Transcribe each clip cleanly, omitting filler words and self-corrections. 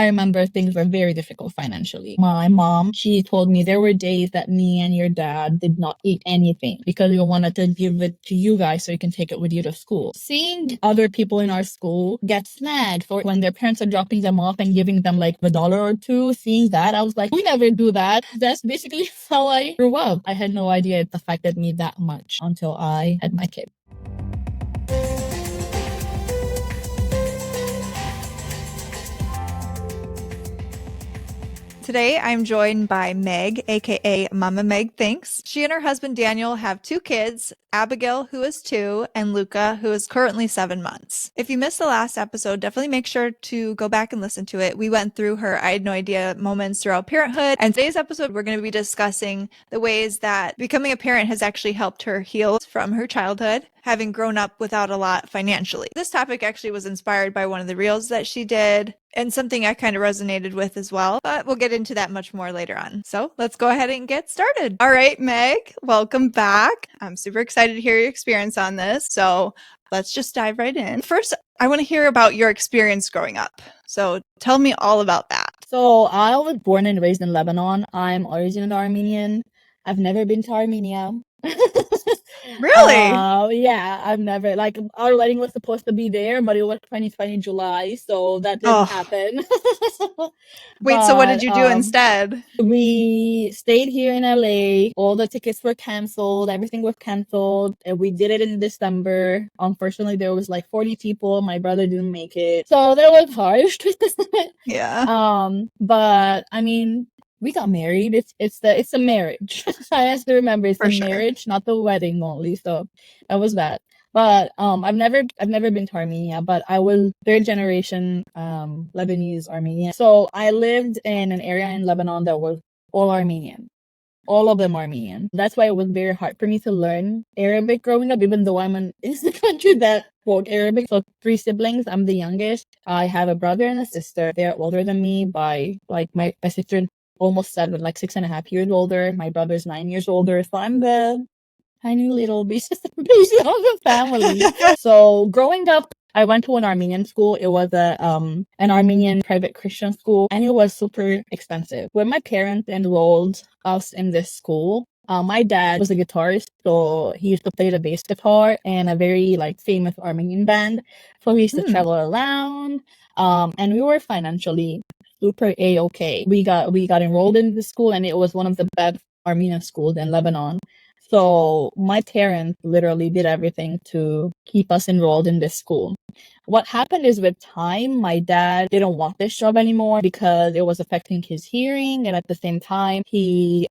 I remember things were very difficult financially. My mom, she told me there were days that me and your dad did not eat anything because we wanted to give it to you guys so you can take it with you to school. Seeing other people in our school get snagged for when their parents are dropping them off and giving them like $1 or $2, seeing that, I was like, we never do that. That's basically how I grew up. I had no idea it affected me that much until I had my kid. Today, I'm joined by Meg, aka Mama Meg Thinks. She and her husband Daniel have 2 kids, Abigail, who is 2, and Luca, who is currently 7 months. If you missed the last episode, definitely make sure to go back and listen to it. We went through her I had no idea moments throughout parenthood. And today's episode, we're going to be discussing the ways that becoming a parent has actually helped her heal from her childhood, having grown up without a lot financially. This topic actually was inspired by one of the reels that she did and something I kind of resonated with as well, but we'll get into that much more later on. So let's go ahead and get started. All right, Meg, welcome back. I'm super excited to hear your experience on this. So let's just dive right in. First, I want to hear about your experience growing up. So tell me all about that. So I was born and raised in Lebanon. I'm originally Armenian. I've never been to Armenia. Really? Yeah, I've never, like, our wedding was supposed to be there, but it was 2020 July, so that didn't Oh, happen. wait, so what did But you do instead? we stayed here in LA. All the tickets were canceled. Everything was canceled. And we did it in December. Unfortunately, there was like 40 people. My brother didn't make it. So that was harsh. Yeah. But I mean, we got married. It's a marriage. I have to remember it's For a sure. marriage, not the wedding only. So that was that. But I've never been to Armenia, but I was third generation Lebanese Armenian. So I lived in an area in Lebanon that was all Armenian. All of them Armenian. That's why it was very hard for me to learn Arabic growing up, even though I'm in the country that spoke Arabic. So 3 siblings. I'm the youngest. I have a brother and a sister. They're older than me by like my sister almost 7, like 6.5 years older. My brother's 9 years older. So I'm the tiny little baby of the family. So growing up, I went to an Armenian school. It was an Armenian private Christian school, and it was super expensive. When my parents enrolled us in this school, my dad was a guitarist, so he used to play the bass guitar in a very like famous Armenian band. So we used to travel around, and we were financially super a-okay. We got enrolled in the school, and it was one of the best Armenian schools in Lebanon. So my parents literally did everything to keep us enrolled in this school. What happened is with time, my dad didn't want this job anymore because it was affecting his hearing, and at the same time, he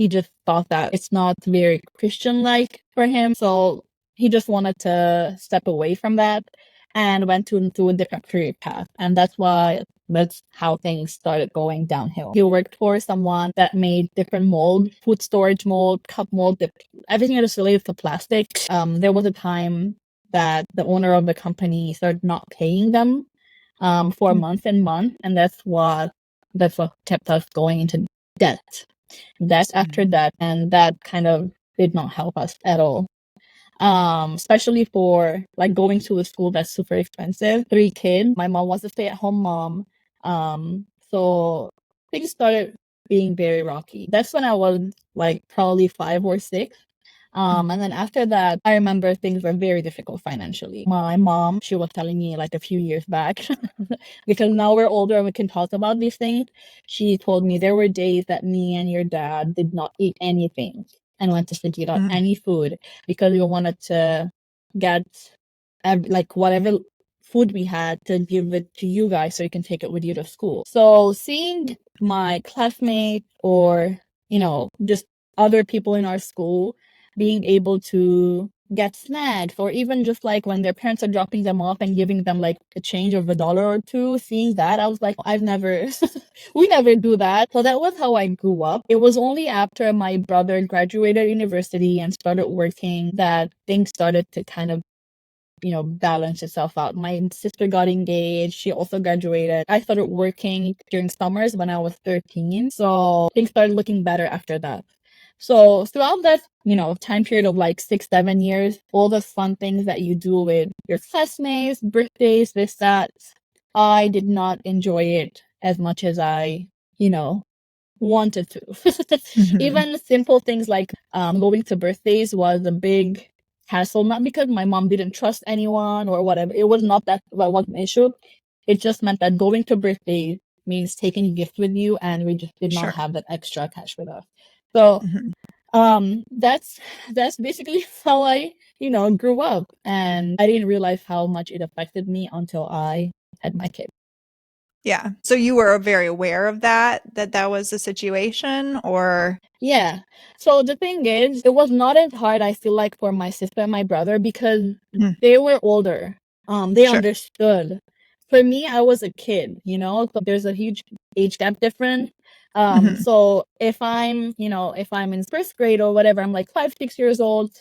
just thought that it's not very Christian-like for him. So he just wanted to step away from that and went to a different career path. And that's how things started going downhill. He worked for someone that made different molds, food storage mold, cup mold, everything that is related to plastic. There was a time that the owner of the company started not paying them for months and months, and that's what kept us going into debt. That's after that, and that kind of did not help us at all. Especially for like going to a school that's super expensive. 3 kids. My mom was a stay-at-home mom. So things started being very rocky. That's when I was like probably 5 or 6. And then after that, I remember things were very difficult financially. My mom, she was telling me like a few years back, because now we're older and we can talk about these things. She told me there were days that me and your dad did not eat anything and went to sleep without any food because we wanted to get like whatever food we had to give it to you guys so you can take it with you to school. So seeing my classmates or, just other people in our school being able to get snagged, or even just like when their parents are dropping them off and giving them like a change of $1 or $2, seeing that, I was like, we never do that. So that was how I grew up. It was only after my brother graduated university and started working that things started to kind of balance itself out. My sister got engaged. She also graduated. I started working during summers when I was 13. So things started looking better after that. So throughout that, time period of like 6, 7 years, all the fun things that you do with your classmates, birthdays, this, that, I did not enjoy it as much as I, you know, wanted to. Mhm. Even simple things like going to birthdays was a big hassle, not because my mom didn't trust anyone or whatever. It was not that that was an issue. It just meant that going to birthdays means taking a gift with you, and we just did not Sure. have that extra cash with us. So Mhm. that's basically how I, grew up, and I didn't realize how much it affected me until I had my kid. Yeah. So you were very aware of that was the situation, or Yeah. So the thing is, it was not as hard, I feel like, for my sister and my brother because Mm, they were older. They sure. understood. For me, I was a kid, so there's a huge age gap difference. Mhm. So if I'm in first grade or whatever, I'm like 5, 6 years old.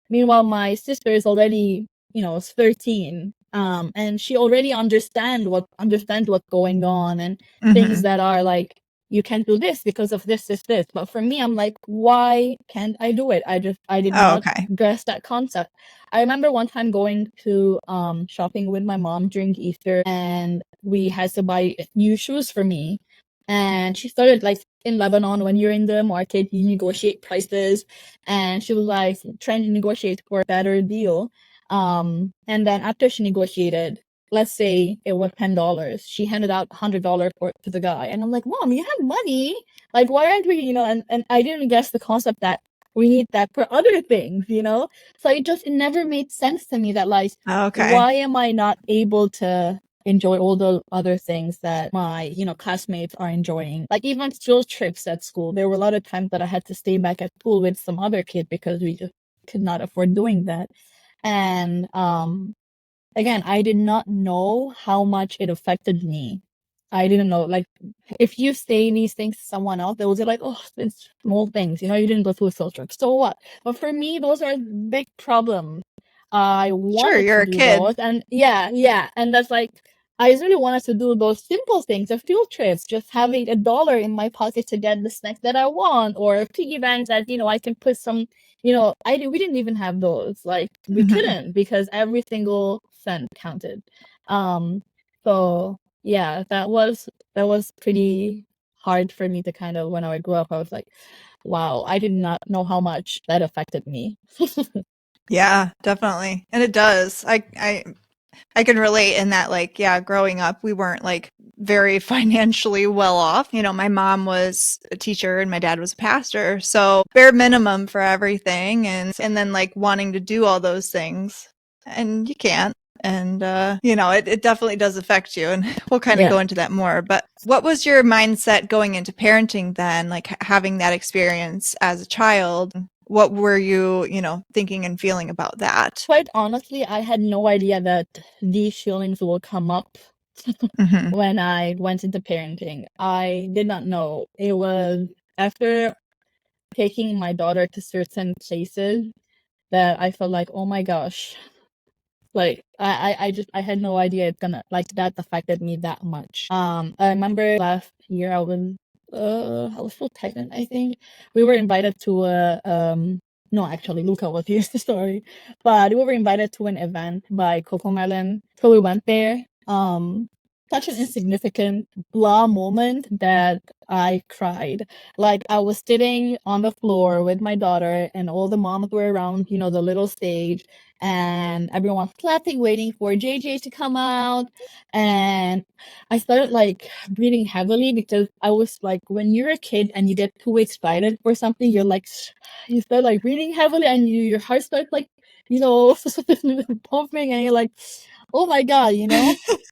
Meanwhile, my sister is already, is 13. And she already understands what's going on and things Mhm. that are like you can't do this because of this. But for me, I'm like, why can't I do it? I did Oh, not okay. grasp that concept. I remember one time going to shopping with my mom during Easter, and we had to buy new shoes for me. And she started like in Lebanon, when you're in the market, you negotiate prices, and she was like trying to negotiate for a better deal. And then after she negotiated, let's say it was $10. She handed out $100 to the guy. And I'm like, Mom, you have money. Like, why aren't we, and I didn't guess the concept that we need that for other things. So it never made sense to me that, like, Okay. why am I not able to enjoy all the other things that my, classmates are enjoying? Like, even field trips at school, there were a lot of times that I had to stay back at school with some other kid because we just could not afford doing that. And, again, I did not know how much it affected me. I didn't know. Like, if you say these things to someone else, they will say like, "Oh, it's small things. You didn't go through a field trip. So what?" But for me, those are big problems. I Sure, wanted you're to a do kid. those, and yeah, and that's like, I really wanted to do those simple things, the field trips, just having $1 in my pocket to get the snacks that I want, or piggy banks that I can put some. We didn't even have those. Like, we Mhm. couldn't because every single cent counted. Um, so yeah, that was pretty hard for me to kind of, when I grew up, I was like, wow, I did not know how much that affected me. Yeah, definitely. And it does. I can relate in that, like, yeah, growing up, we weren't like very financially well off. My mom was a teacher and my dad was a pastor. So bare minimum for everything, and then like wanting to do all those things. And you can't. And it definitely does affect you. And we'll kind of Yeah. go into that more. But what was your mindset going into parenting then? Like having that experience as a child? What were you, thinking and feeling about that? Quite honestly, I had no idea that these feelings will come up Hmm. when I went into parenting. I did not know. It was after taking my daughter to certain places that I felt like, oh my gosh, like I had no idea it's gonna like that affected me that much. I remember last year I was still pregnant, I think. We were invited to a no, actually Luca was here, sorry. But we were invited to an event by Coco Melon. So we went there. Such an insignificant blah moment that I cried. Like, I was sitting on the floor with my daughter, and all the moms were around, the little stage, and everyone's clapping, waiting for JJ to come out. And I started like breathing heavily because I was like, when you're a kid and you get too excited for something, you're like, you start like breathing heavily, and your heart starts like, pumping, and you're like, oh my God.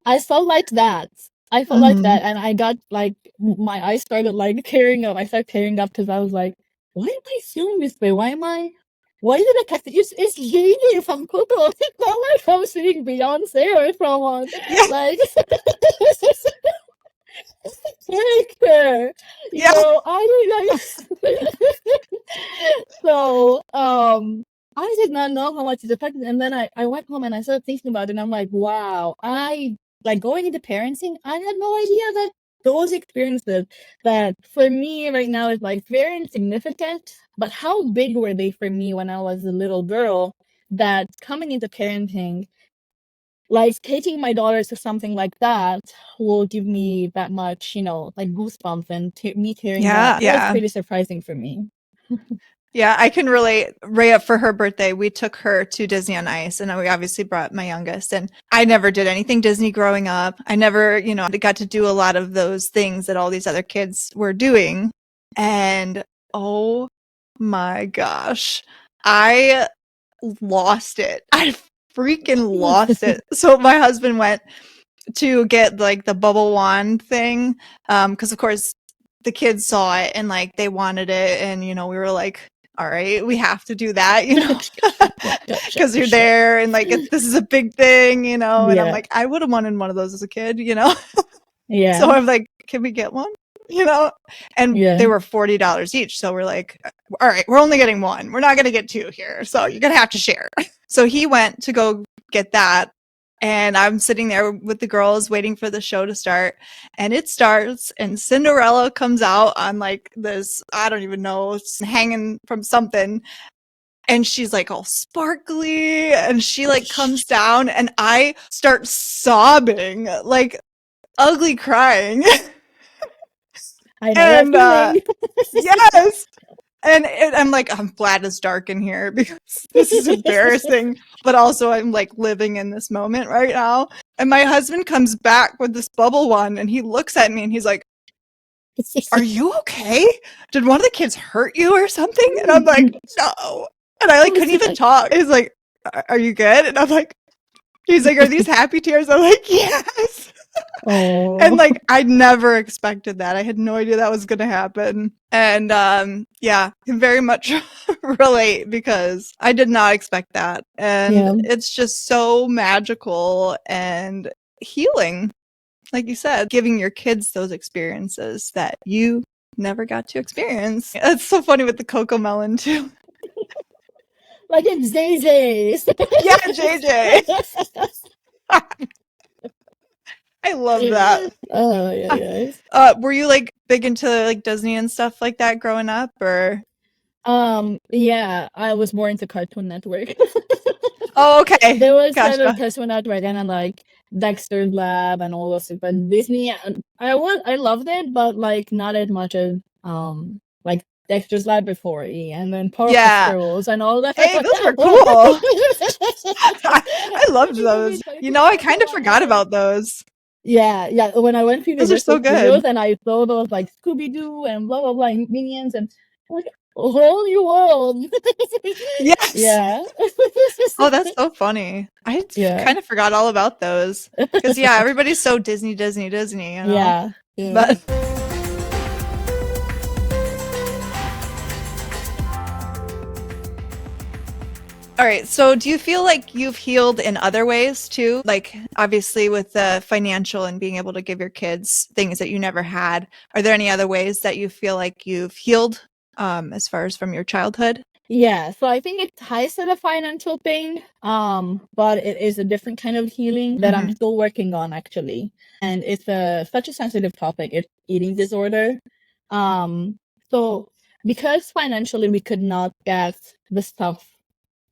I felt like that. I felt like Hmm. that, and I got like my eyes started like tearing up. I started tearing up because I was like, why am I feeling this way? Why did I catch it? It's Genie from Coco. It's not like I'm seeing Beyonce or someone. Yeah. Like, character. Yeah. I didn't like so I did not know how much it affected. And then I went home and I started thinking about it, and I'm like, wow, I like going into parenting, I had no idea that those experiences that for me right now is like very insignificant, but how big were they for me when I was a little girl, that coming into parenting like taking my daughter to something like that will give me that much, like goosebumps, and me hearing that was Yeah. pretty surprising for me. Yeah, I can relate. Rhea, for her birthday, we took her to Disney on Ice, and we obviously brought my youngest. And I never did anything Disney growing up. I never, got to do a lot of those things that all these other kids were doing. And oh my gosh, I lost it. I freaking lost it. So my husband went to get like the bubble wand thing, because of course the kids saw it and like they wanted it, and we were like, all right, we have to do that, because you're Sure. there and like this is a big thing, and I'm Yeah. like, I would have wanted one of those as a kid. Yeah. So I'm like, can we get one? And Yeah. they were $40 each. So we're like, all right, we're only getting one. We're not going to get two here. So you're going to have to share. So he went to go get that. And I'm sitting there with the girls waiting for the show to start. And it starts, and Cinderella comes out on like this, I don't even know, it's hanging from something. And she's like all sparkly, and she like comes down, and I start sobbing, like ugly crying. I know that And feeling. yes. And I'm like, I'm glad it's dark in here because this is embarrassing. But also, I'm like living in this moment right now. And my husband comes back with this bubble one, and he looks at me and he's like, are you okay? Did one of the kids hurt you or something? And I'm like, no. And I like couldn't even talk. He's like, are you good? And I'm like, he's like, are these happy tears? I'm like, yes. And Oh. like I never expected that. I had no idea that was going to happen. And yeah, can very much relate because I did not expect that. And Yeah. it's just so magical and healing. Like you said, giving your kids those experiences that you never got to experience. It's so funny with the cocoa melon too. Like it's Zay's. Yeah, JJ. I love that. Oh, yeah, yeah. Were you like big into like Disney and stuff like that growing up, or? Yeah, I was more into Cartoon Network. Oh, okay. There was kind of Gotcha. Cartoon Network, and then like Dexter's Lab and all those things. But Disney, I loved it, but like not as much as like Dexter's Lab before and then Powerpuff Yeah. Girls and all that. Hey, those were cool. I loved those. I kind of forgot about those. Yeah, yeah. When I went to Those are Universal so Studios good. and I saw those like Scooby Doo and blah blah blah and Minions, and I'm like, a whole new world. Yes. Yeah. Oh, that's so funny. I Yeah. kind of forgot all about those. Because, yeah, everybody's so Disney, Disney, Disney, Yeah. Yeah. But all right. So do you feel like you've healed in other ways too? Like obviously with the financial and being able to give your kids things that you never had. Are there any other ways that you feel like you've healed as far as from your childhood? Yeah, so I think it ties to the financial thing, but it is a different kind of healing that I'm still working on actually. And it's such a sensitive topic. It's eating disorder. So because financially we could not get the stuff,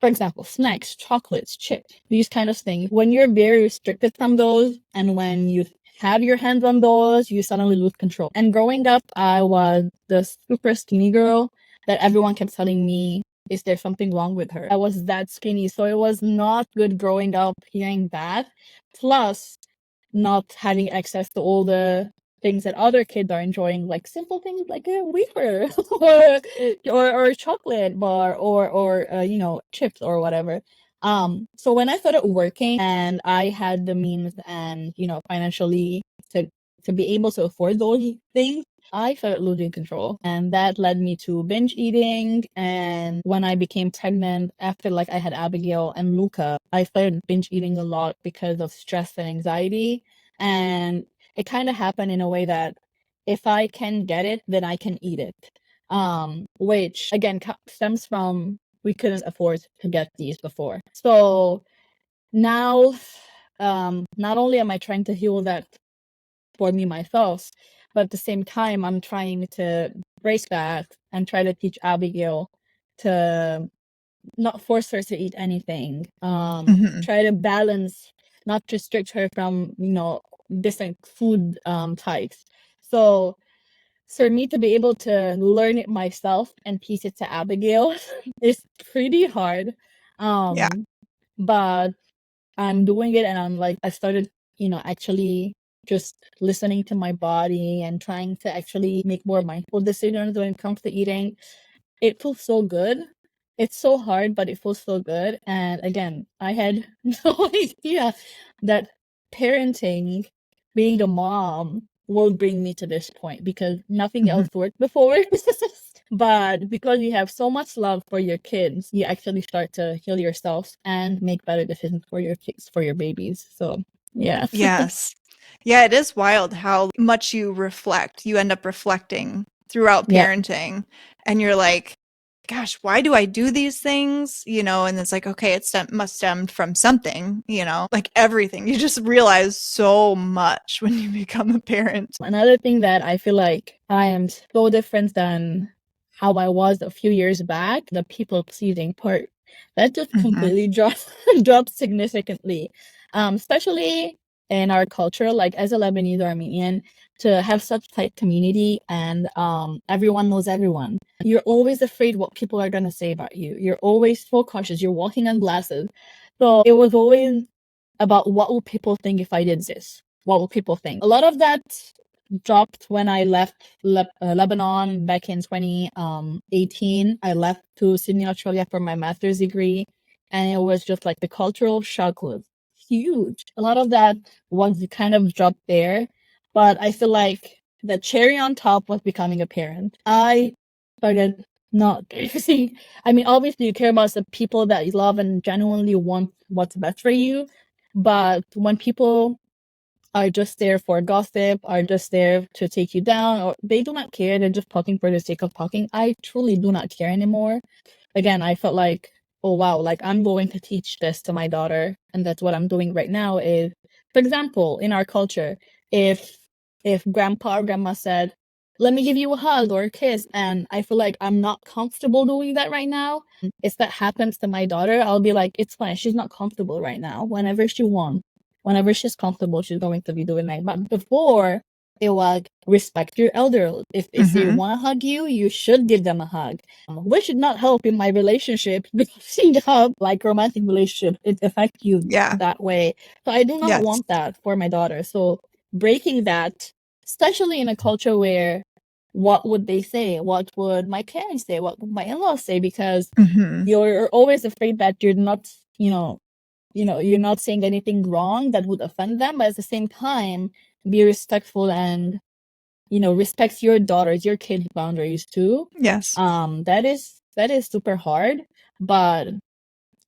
for example, snacks, chocolates, chips, these kind of things. When you're very restricted from those, and when you have your hands on those, you suddenly lose control. And growing up, I was the super skinny girl that everyone kept telling me, is there something wrong with her? I was that skinny, so it was not good growing up hearing that. Plus, not having access to all the things that other kids are enjoying, like simple things like a wafer or chocolate bar or chips or whatever. So when I started working and I had the means and financially to be able to afford those things, I started losing control, and that led me to binge eating. And when I became pregnant, after like I had Abigail and Luca, I started binge eating a lot because of stress and anxiety. And it kind of happened in a way that if I can get it, then I can eat it. Which again stems from we couldn't afford to get these before. So now, not only am I trying to heal that for me myself, but at the same time, I'm trying to break that and try to teach Abigail to not force her to eat anything. Mhm. Try to balance not restrict her from, different food types. So for me to be able to learn it myself and teach it to Abigail is pretty hard. Yeah. But I'm doing it, and I'm like, I started, actually just listening to my body and trying to actually make more mindful decisions when it comes to eating. It feels so good. It's so hard, but it feels so good. And again, I had no idea that parenting, being a mom, will bring me to this point, because nothing else worked before. But because you have so much love for your kids, you actually start to heal yourself and make better decisions for your kids, for your babies. So, yeah. Yes. Yeah, it is wild how much you reflect. You end up reflecting throughout Yep. parenting, and you're like, gosh, why do I do these things? And it's like, okay, must stem from something, like everything. You just realize so much when you become a parent. Another thing that I feel like I am so different than how I was a few years back, the people pleasing part, that just completely dropped significantly. Especially in our culture, like as a Lebanese Armenian, to have such tight community, and everyone knows everyone. You're always afraid what people are gonna say about you. You're always so cautious. You're walking on glasses. So it was always about, what will people think if I did this? What will people think? A lot of that dropped when I left Lebanon back in 2018. I left to Sydney, Australia for my master's degree, and it was just like the cultural shock was huge. A lot of that was kind of dropped there, but I feel like the cherry on top was becoming a parent. I started not see. I mean, obviously, you care about the people that you love and genuinely want what's best for you, but when people are just there for gossip, are just there to take you down, or they do not care, they're just talking for the sake of talking, I truly do not care anymore. Again, I felt like, oh wow, like I'm going to teach this to my daughter, and that's what I'm doing right now. Is, for example, in our culture, if grandpa or grandma said, let me give you a hug or a kiss, and I feel like I'm not comfortable doing that right now, if that happens to my daughter, I'll be like, it's fine, she's not comfortable right now. Whenever she's comfortable, she's going to be doing that. But before, it was respect your elder. If they want to hug you, you should give them a hug. Which should not help in my relationship, because like romantic relationship, it affects you Yeah. that way. So I do not Yes. want that for my daughter. So breaking that, especially in a culture where, what would they say? What would my parents say? What would my in-laws say? Because you're always afraid that you're not, you're not saying anything wrong that would offend them, but at the same time, be respectful and, respect your daughters, your kids' boundaries too. Yes. That is super hard, but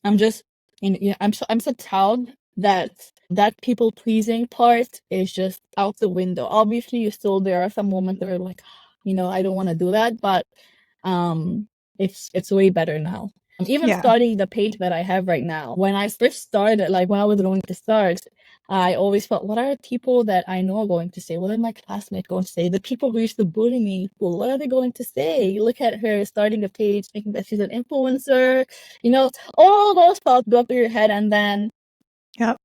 I'm just, I'm so proud that that people pleasing part is just out the window. Obviously, there are some moments that are like, I don't want to do that, but um, it's way better now. Even Yeah. starting the page that I have right now, when I first started, like when I was going to start, I always felt, what are people that I know are going to say? What are my classmates going to say? The people who used to bully me in school, what are they going to say? You look at her starting a page, thinking that she's an influencer, all those thoughts go through your head, and then Yep.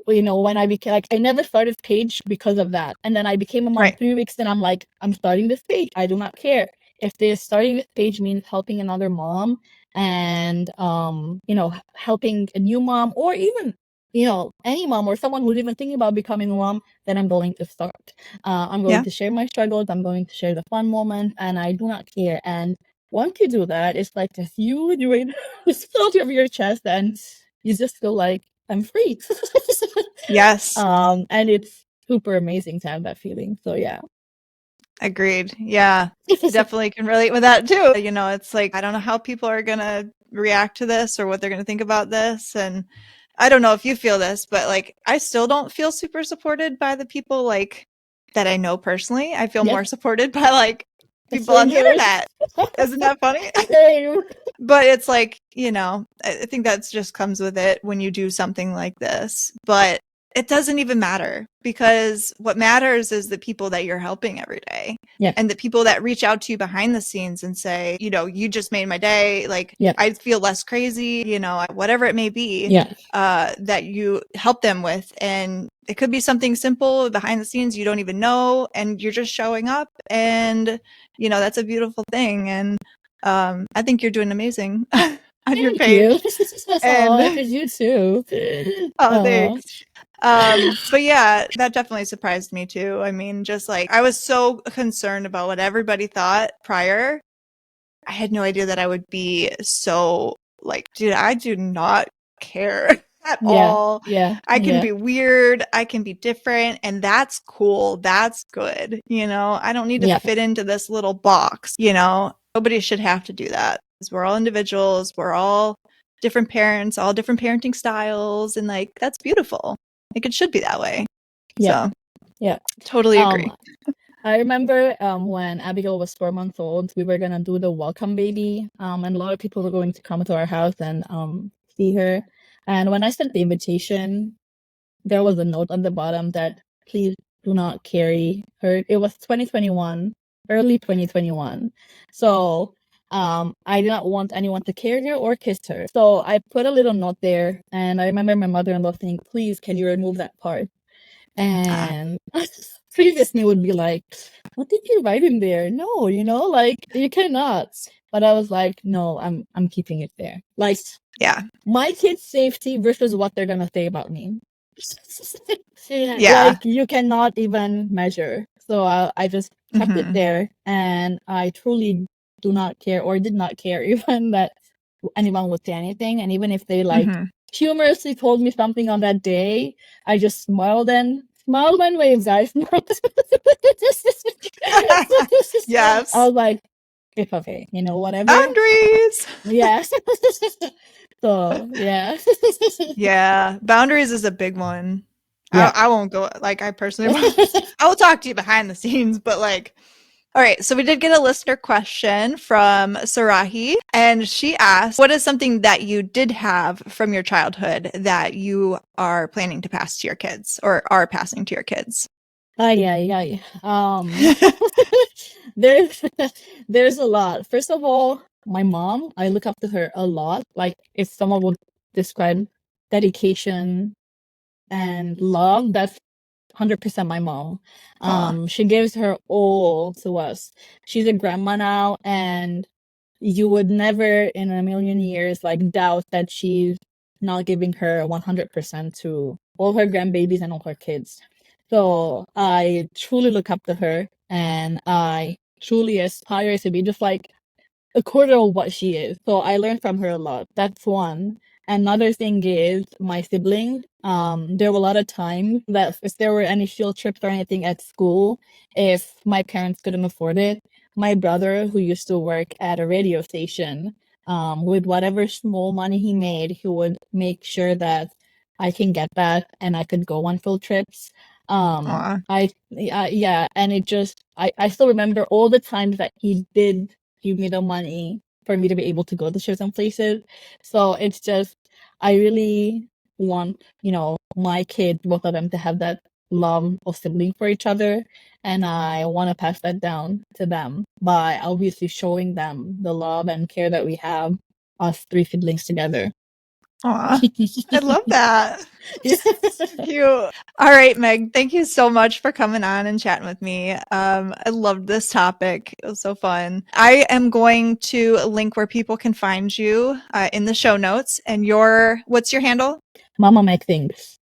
when I became like, I never started page because of that. And then I became a mom Right. 3 weeks, and I'm like, I'm starting this page. I do not care. If this starting this page means helping another mom, and helping a new mom, or even, any mom or someone who's even thinking about becoming a mom, then I'm going to start. I'm going Yeah. to share my struggles. I'm going to share the fun moments, and I do not care. And once you do that, it's like a huge weight off of your chest, and you just feel like, I'm free. Yes. And it's super amazing to have that feeling. So yeah. Agreed. Yeah. Definitely can relate with that too. It's like, I don't know how people are going to react to this or what they're going to think about this. And I don't know if you feel this, but like, I still don't feel super supported by the people like that I know personally. I feel Yeah. more supported by like people on the Strangers. internet. Isn't that funny? Same. But it's like, I think that's just comes with it when you do something like this. But it doesn't even matter, because what matters is the people that you're helping every day. Yeah. And the people that reach out to you behind the scenes and say, you know, you just made my day. Like, Yeah. I feel less crazy, you know, whatever it may be, Yeah. that you help them with. And it could be something simple behind the scenes you don't even know, and you're just showing up, and, you know, that's a beautiful thing. And I think you're doing amazing on your Thank page. you. And You too. oh, thanks. But yeah, that definitely surprised me too. I mean, just like, I was so concerned about what everybody thought prior. I had no idea that I would be so like, dude, I do not care at Yeah. all. Yeah. I can Yeah. be weird. I can be different. And that's cool. That's good. You know, I don't need to Yeah. fit into this little box. You know, nobody should have to do that, because we're all individuals. We're all different parents, all different parenting styles. And like, that's beautiful. Like, it should be that way. Yeah. So, Yeah. totally agree. I remember when Abigail was 4 months old, we were gonna do the welcome baby, and a lot of people were going to come to our house and see her. And when I sent the invitation, there was a note on the bottom that please do not carry her. It was 2021, early 2021, so I did not want anyone to carry her or kiss her. So I put a little note there, and I remember my mother-in-law saying, "Please, can you remove that part?" And previous me would be like, what did you write in there? No, like you cannot. But I was like, no, I'm keeping it there. Like, Yeah. my kids' safety versus what they're gonna say about me. Yeah. Like, you cannot even measure. So I just kept it Mhm. there, and I truly do not care, or did not care even that anyone would say anything. And even if they like Mhm. humorously told me something on that day, I just smiled and waved, guys. Yes. I was like, it's okay, whatever. Boundaries. Yeah. So, yeah. Yeah. Boundaries is a big one. Yeah. I won't go, like, I personally I will talk to you behind the scenes, but like, all right. So we did get a listener question from Sarahi, and she asked, what is something that you did have from your childhood that you are planning to pass to your kids, or are passing to your kids? Yeah. There's there's a lot. First of all, my mom, I look up to her a lot. Like, if someone would describe dedication and love, that's 100% my mom. Aw. She gives her all to us. She's a grandma now, and you would never in a million years like doubt that she's not giving her 100% to all her grandbabies and all her kids. So I truly look up to her, and I truly aspire to be just like a quarter of what she is. So I learned from her a lot. That's one. Another thing is my siblings. There were a lot of times that if there were any field trips or anything at school, if my parents couldn't afford it, my brother, who used to work at a radio station, with whatever small money he made, he would make sure that I can get that and I could go on field trips. Aw. Yeah, and I still remember all the times that he did give me the money for me to be able to go to certain places. So it's just, I really want, my kids, both of them, to have that love of sibling for each other. And I want to pass that down to them by obviously showing them the love and care that we have, us three siblings together. Aw. I love that. Yeah. Cute. All right, Meg, thank you so much for coming on and chatting with me. I loved this topic. It was so fun. I am going to link where people can find you in the show notes. And what's your handle? Mama make things.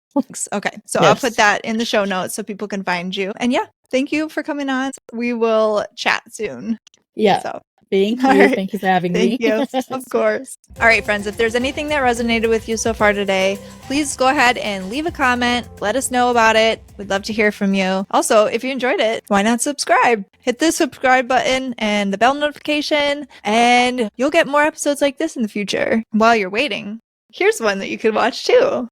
Okay, so I'll put Yes. that in the show notes so people can find you. And yeah, thank you for coming on. We will chat soon. Yeah. So, Thank all you. right. Thank you for having Thank me. you. Of course. All right, friends, if there's anything that resonated with you so far today, please go ahead and leave a comment. Let us know about it. We'd love to hear from you. Also, if you enjoyed it, why not subscribe? Hit the subscribe button and the bell notification, and you'll get more episodes like this in the future. While you're waiting, here's one that you could watch too.